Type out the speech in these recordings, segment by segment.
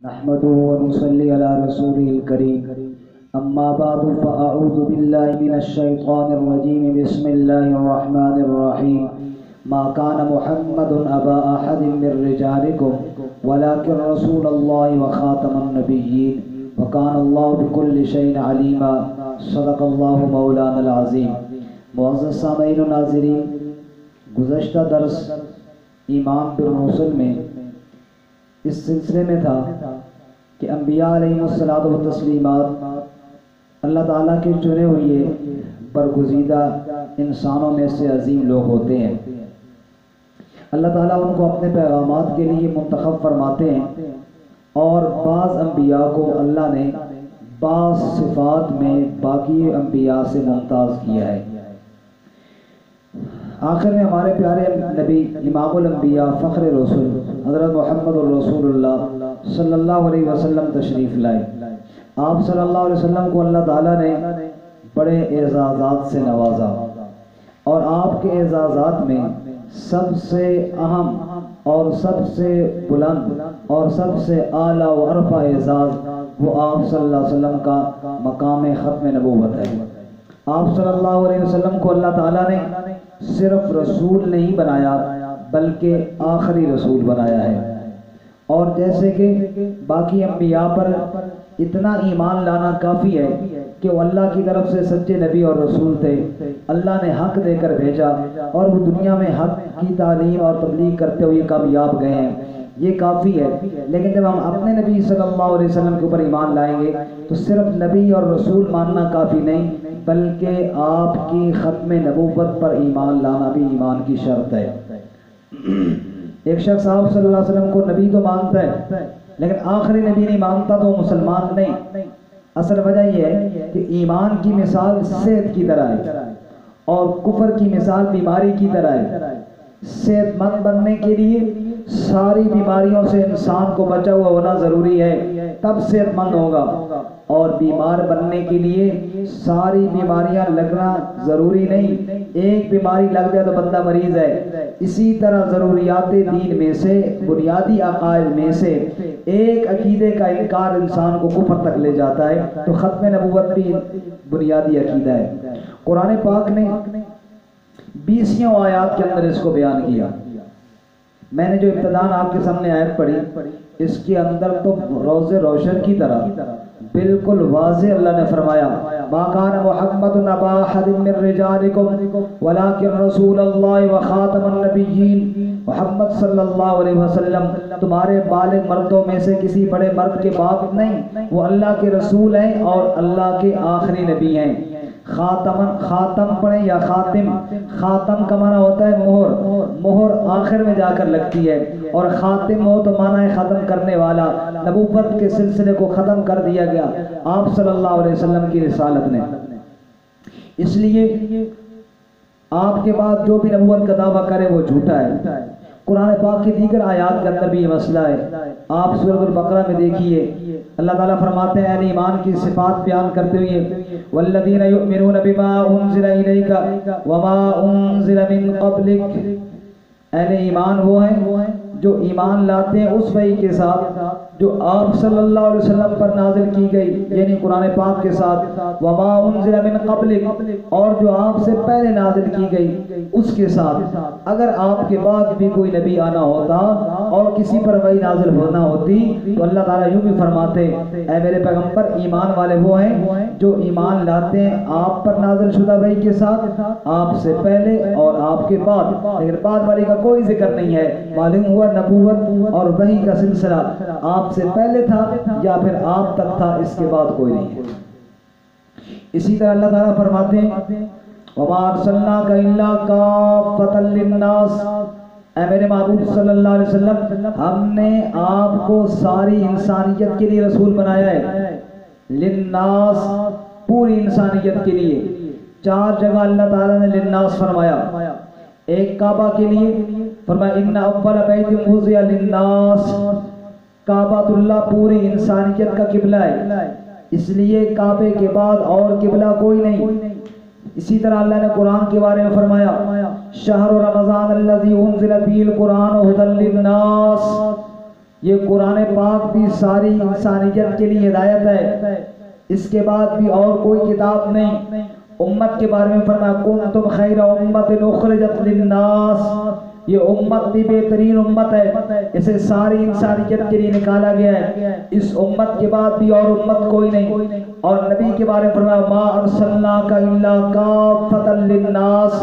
نحمده ونصلي على رسوله الكريم أما بعد فأعوذ بالله من الشيطان الرجيم بسم الله الرحمن الرحيم ما كان محمد أبا أحد من رجالكم ولكن رسول الله وخاتم النبيين وكان الله بكل شيء عليما صدق الله مولانا العظيم. معزز سامعین و ناظرین، گزشتہ درس ایمان بالرسل میں اس سلسلے میں تھا کہ انبیاء علیہ الصلوۃ والتسلیمات اللہ تعالیٰ کے چنے ہوئے برگزیدہ انسانوں میں سے عظیم لوگ ہوتے ہیں. اللہ تعالیٰ ان کو اپنے پیغامات کے لیے منتخب فرماتے ہیں اور بعض انبیاء کو اللہ نے بعض صفات میں باقی انبیاء سے ممتاز کیا ہے. آخر میں ہمارے پیارے نبی امام الانبیاء فخر رسول حضرت محمد الرسول اللہ صلی اللہ علیہ وسلم تشریف لائے. آپ صلی اللہ علیہ وسلم کو اللہ تعالیٰ نے بڑے اعزازات سے نوازا اور آپ کے اعزازات میں سب سے اہم اور سب سے بلند اور سب سے اعلیٰ و ارفع اعزاز وہ آپ صلی اللہ علیہ وسلم کا مقام ختم نبوت ہے. آپ صلی اللہ علیہ وسلم کو اللہ تعالیٰ نے صرف رسول نہیں بنایا بلکہ آخری رسول بنایا ہے. اور جیسے کہ باقی انبیاء پر اتنا ایمان لانا کافی ہے کہ وہ اللہ کی طرف سے سچے نبی اور رسول تھے، اللہ نے حق دے کر بھیجا اور وہ دنیا میں حق کی تعلیم اور تبلیغ کرتے ہوئے کامیاب گئے ہیں، یہ کافی ہے. لیکن جب ہم اپنے نبی صلی اللہ علیہ وسلم کے اوپر ایمان لائیں گے تو صرف نبی اور رسول ماننا کافی نہیں بلکہ آپ کی ختم نبوت پر ایمان لانا بھی ایمان کی شرط ہے. ایک شخص آپ صلی اللہ علیہ وسلم کو نبی تو مانتا ہے لیکن آخری نبی نہیں مانتا تو وہ مسلمان نہیں. اصل وجہ یہ ہے کہ ایمان کی مثال صحت کی طرح ہے اور کفر کی مثال بیماری کی طرح ہے. صحت مند بننے کے لیے ساری بیماریوں سے انسان کو بچا ہوا ہونا ضروری ہے، تب صحت مند ہوگا، اور بیمار بننے کے لیے ساری بیماریاں لگنا ضروری نہیں، ایک بیماری لگ جائے تو بندہ مریض ہے. اسی طرح ضروریات دین میں سے بنیادی عقائد میں سے ایک عقیدے کا انکار انسان کو کفر تک لے جاتا ہے، تو ختم نبوت بھی بنیادی عقیدہ ہے. قرآن پاک نے 20 آیات کے اندر اس کو بیان کیا. میں نے جو ابتداءً آپ کے سامنے آیت پڑھی اس کے اندر تو روز روشن کی طرح بالکل واضح اللہ نے فرمایا ما کان محمد ابا احد من رجالکم ولکن رسول اللہ وخاتم النبیین. محمد صلی اللہ علیہ وسلم تمہارے بالغ مردوں میں سے کسی بڑے مرد کے باپ نہیں، وہ اللہ کے رسول ہیں اور اللہ کے آخری نبی ہیں. خاتم پڑھیں یا خاتم، خاتم کا معنی ہوتا ہے مہر، مہر آخر میں جا کر لگتی ہے، اور خاتم ہو تو معنی ہے ختم کرنے والا. نبوت کے سلسلے کو ختم کر دیا گیا آپ صلی اللہ علیہ وسلم کی رسالت نے. اس لیے آپ کے بعد جو بھی نبوت کا دعویٰ کرے وہ جھوٹا ہے. قرآن پاک کی دیگر آیات کے اندر بھی یہ مسئلہ ہے. آپ سورۃ البقرہ میں دیکھیے اللہ تعالیٰ فرماتے ہیں اہل ایمان کی صفات بیان کرتے ہوئے والذین یؤمنون بما انزل الیک وما انزل من قبلک. اہل ایمان وہ ہیں جو ایمان لاتے ہیں اس وحی کے ساتھ جو آپ صلی اللہ علیہ وسلم پر نازل کی گئی، یعنی قرآن پاک کے ساتھ، وما انزل من قبلک، اور جو آپ سے پہلے نازل کی گئی اس کے ساتھ. اگر آپ کے بعد بھی کوئی نبی آنا ہوتا اور کسی پر وحی نازل ہونا ہوتی تو اللہ تعالیٰ یوں بھی فرماتے اے میرے پیغمبر ایمان والے وہ ہیں جو ایمان لاتے ہیں آپ پر نازل شدہ وحی کے ساتھ، آپ سے پہلے اور آپ کے بعد. لیکن بعد والی کا کوئی ذکر نہیں ہے. معلوم ہوا نبوت اور وحی کا سلسلہ آپ سے پہلے تھا یا پھر آپ تک تھا، اس کے بعد کوئی نہیں ہے. اسی طرح اللہ تعالیٰ فرماتے ہیں وَمَا أَرْسَلْنَاكَ إِلَّا كَافَّةً لِلنَّاسِ. اے میرے محبوب صلی اللہ علیہ وسلم ہم نے آپ کو ساری انسانیت کے لیے رسول بنایا ہے. للناس پوری انسانیت کے لیے. 4 جگہ اللہ تعالیٰ نے للناس فرمایا. ایک کعبہ کے لیے فرمایا ان اول بیت وضع للناس. کعبۃ اللہ پوری انسانیت کا قبلہ ہے، اس لیے کعبے کے بعد اور قبلہ کوئی نہیں. اسی طرح اللہ نے قرآن کے بارے میں فرمایا شہر رمضان الذی انزل فیہ القرآن ھدی للناس. یہ قرآن پاک بھی ساری انسانیت کے لیے ہدایت ہے، اس کے بعد بھی اور کوئی کتاب نہیں۔ امت کے بارے میں فرمایا کنتم خیر امت اخرجت للناس، یہ امت بھی بہترین امت ہے، اسے ساری انسانیت کے لیے نکالا گیا ہے، اس امت کے بعد بھی اور امت کوئی نہیں۔ اور نبی کے بارے میں فرمایا ما ارسلناک الا کافۃ للناس،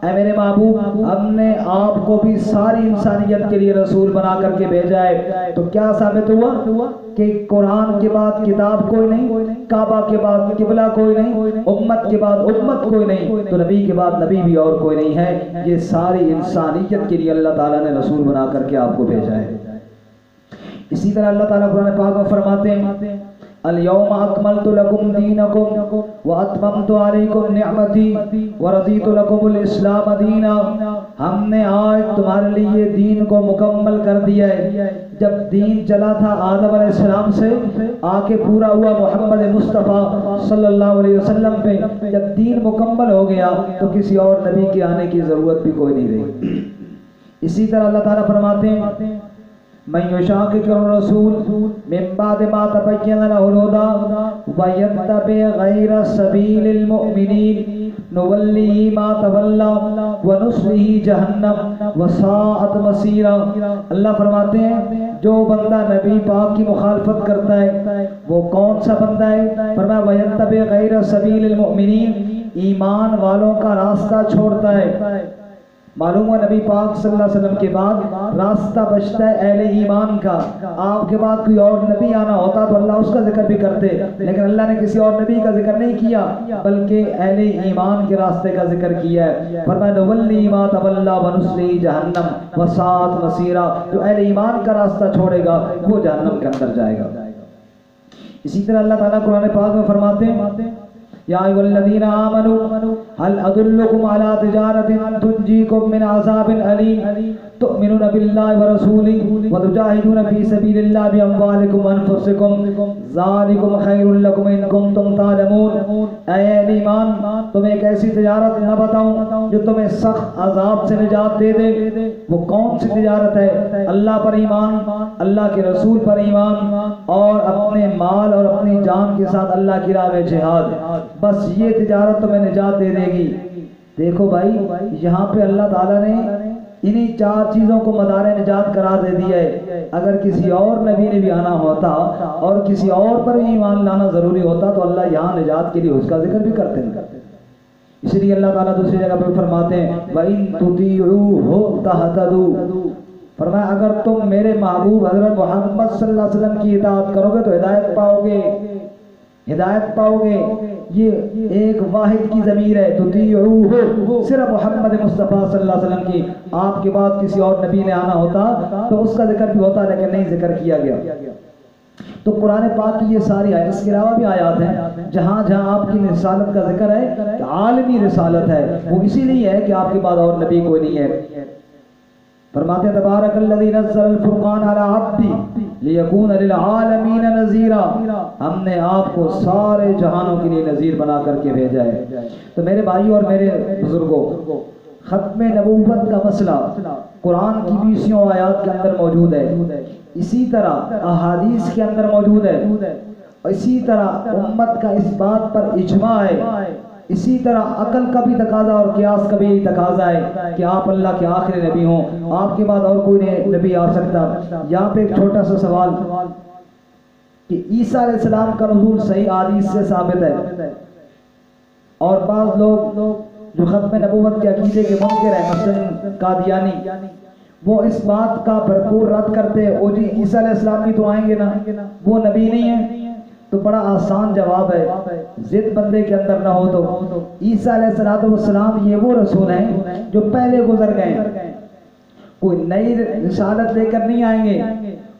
اے میرے محبوب ہم نے آپ کو بھی ساری انسانیت کے لیے رسول بنا کر کے بھیجا ہے۔ تو کیا ثابت ہوا کہ قرآن کے بعد کتاب کوئی نہیں، کعبہ کے بعد قبلہ کوئی نہیں، امت کے بعد امت کوئی نہیں، تو نبی کے بعد نبی بھی اور کوئی نہیں ہے۔ یہ ساری انسانیت کے لیے اللہ تعالیٰ نے رسول بنا کر کے آپ کو بھیجا ہے۔ اسی طرح اللہ تعالیٰ قرآن پاک میں فرماتے ہیں اليوم اکملت لکم دینکم واتممت علیکم نعمتی ورضیت لکم الاسلام دینا، ہم نے آج تمہارے لیے دین کو مکمل کر دیا ہے۔ جب دین چلا تھا آدم علیہ السلام سے آ کے پورا ہوا محمد مصطفیٰ صلی اللہ علیہ وسلم پہ، جب دین مکمل ہو گیا تو کسی اور نبی کے آنے کی ضرورت بھی کوئی نہیں رہی۔ اسی طرح اللہ تعالیٰ فرماتے ہیں من یشاقق الرسول من بعد ما تبین له الهدى ویتبع غیر سبیل المؤمنین نولیہ ما تولی ونصلہ جہنم وساءت مصیرا۔ اللہ فرماتے ہیں جو بندہ نبی پاک کی مخالفت کرتا ہے وہ کون سا بندہ ہے؟ فرمایا ویتبع غیر سبیل المؤمنین، ایمان والوں کا راستہ چھوڑتا ہے۔ معلوم ہوا نبی پاک صلی اللہ علیہ وسلم کے بعد راستہ بچتا ہے اہل ایمان کا۔ آپ کے بعد کوئی اور نبی آنا ہوتا تو اللہ اس کا ذکر بھی کرتے، لیکن اللہ نے کسی اور نبی کا ذکر نہیں کیا بلکہ اہل ایمان کے راستے کا ذکر کیا ہے۔ فرمایا نولی ما تولی ونصلہ جہنم وساءت مصیرا، جو اہل ایمان کا راستہ چھوڑے گا وہ جہنم کے اندر جائے گا۔ اسی طرح اللہ تعالیٰ قرآن پاک میں فرماتے ہیں یا ایھا الذین آمنوا هل ادلکم علی تجارۃ تنجیکم من عذاب علیم تؤمنون باللہ ورسولہ وتجاہدون فی سبیل اللہ باموالکم وانفسکم ذالکم خیر لکم ان کنتم تعلمون۔ اے اہل ایمان تمہیں ایک ایسی تجارت نہ بتاؤں جو تمہیں سخت عذاب سے نجات دے دے۔ وہ کون سی تجارت ہے؟ اللہ پر ایمان، اللہ کے رسول پر ایمان، اور اپنے مال اور اپنی جان کے ساتھ اللہ کی راہ میں جہاد، بس یہ تجارت تمہیں نجات دے دے گی۔ دیکھو بھائی یہاں پہ اللہ تعالیٰ نے انہی چار چیزوں کو مدار نجات قرار دے دیا ہے۔ اگر کسی اور نبی نے بھی آنا ہوتا اور کسی اور پر ایمان لانا ضروری ہوتا تو اللہ یہاں نجات کے لیے اس کا ذکر بھی کرتے ہیں۔ اس لیے اللہ تعالیٰ دوسری جگہ پہ فرماتے ہیں وَإِن تُطِيعُوهُ تَهْتَدُوا، فرمایا اگر تم میرے محبوب حضرت محمد صلی اللہ علیہ وسلم کی اطاعت کرو گے تو ہدایت پاؤ گے، ہدایت پاؤ گے۔ یہ ایک واحد کی ضمیر ہے تطیعوہ، صرف محمد مصطفیٰ صلی اللہ علیہ وسلم کی، آپ کے بعد کسی اور نبی نے آنا ہوتا تو اس کا ذکر بھی ہوتا لیکن نہیں ذکر کیا گیا۔ تو قرآن پاک کی یہ ساری آیات، اس کے علاوہ بھی آیات ہیں جہاں جہاں آپ کی رسالت کا ذکر ہے کہ عالمی رسالت ہے، وہ اسی لیے ہے کہ آپ کے بعد اور نبی کوئی نہیں ہے۔ فرماتے ہیں تبارک الذی نزل الفرقان علی عبدہ لیکون للعالمین نذیرا، ہم نے آپ کو سارے جہانوں کے لیے نذیر بنا کر کے بھیجا ہے۔ تو میرے بھائیوں اور میرے بزرگوں، ختم نبوت کا مسئلہ قرآن کی 20 آیات کے اندر موجود ہے، اسی طرح احادیث کے اندر موجود ہے، اسی طرح امت کا اس بات پر اجماع ہے، اسی طرح عقل کا بھی تقاضا اور قیاس کا بھی تقاضا ہے کہ آپ اللہ کے آخری نبی ہوں، آپ کے بعد اور کوئی نبی آ سکتا۔ یہاں پہ ایک چھوٹا سا سوال کہ عیسیٰ علیہ السلام کا نزول صحیح حدیث سے ثابت ہے، اور بعض لوگ جو ختم نبوت کے عقیدے کے منکر ہیں مثلا قادیانی، وہ اس بات کا بھرپور رد کرتے ہیں او جی عیسیٰ علیہ السلام بھی تو آئیں گے نا، وہ نبی نہیں ہے۔ تو بڑا آسان جواب ہے، ضد بندے کے اندر نہ ہو تو عیسیٰ علیہ السلام یہ وہ رسول ہیں جو پہلے گزر گئے، کوئی نئی رسالت لے کر نہیں آئیں گے،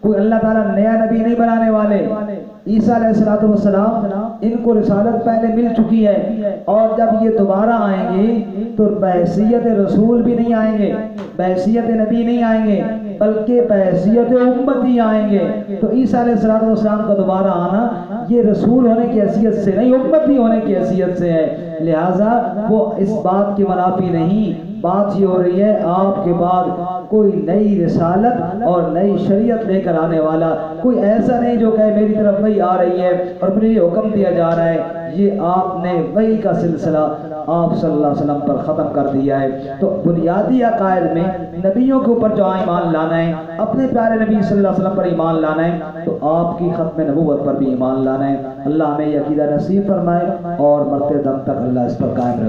کوئی اللہ تعالیٰ نیا نبی نہیں بنانے والے۔ عیسیٰ علیہ السلام ان کو رسالت پہلے مل چکی ہے، اور جب یہ دوبارہ آئیں گے تو بحیثیت رسول بھی نہیں آئیں گے، بحیثیت نبی نہیں آئیں گے، بلکہ بحیثیت امتی آئیں گے۔ تو عیسیٰ علیہ السلام کا دوبارہ آنا یہ رسول ہونے کی حیثیت سے نہیں، امتی ہونے کی حیثیت سے ہے، لہٰذا وہ اس بات کے منافی نہیں بات یہ ہو رہی ہے آپ کے بعد کوئی نئی رسالت اور نئی شریعت لے کر آنے والا کوئی ایسا نہیں جو کہ میری طرف وہی آ رہی ہے اور مجھے یہ حکم دیا جا رہا ہے۔ یہ آپ نے وحی کا سلسلہ آپ صلی اللہ علیہ وسلم پر ختم کر دیا ہے۔ تو بنیادی عقائد میں نبیوں کے اوپر جو ایمان لانا ہے، اپنے پیارے نبی صلی اللہ علیہ وسلم پر ایمان لانا ہے، تو آپ کی ختم نبوت پر بھی ایمان لانا ہے۔ اللہ ہمیں یہ عقیدہ نصیب فرمائے اور مرتے دم تک اللہ اس پر قائم رکھے۔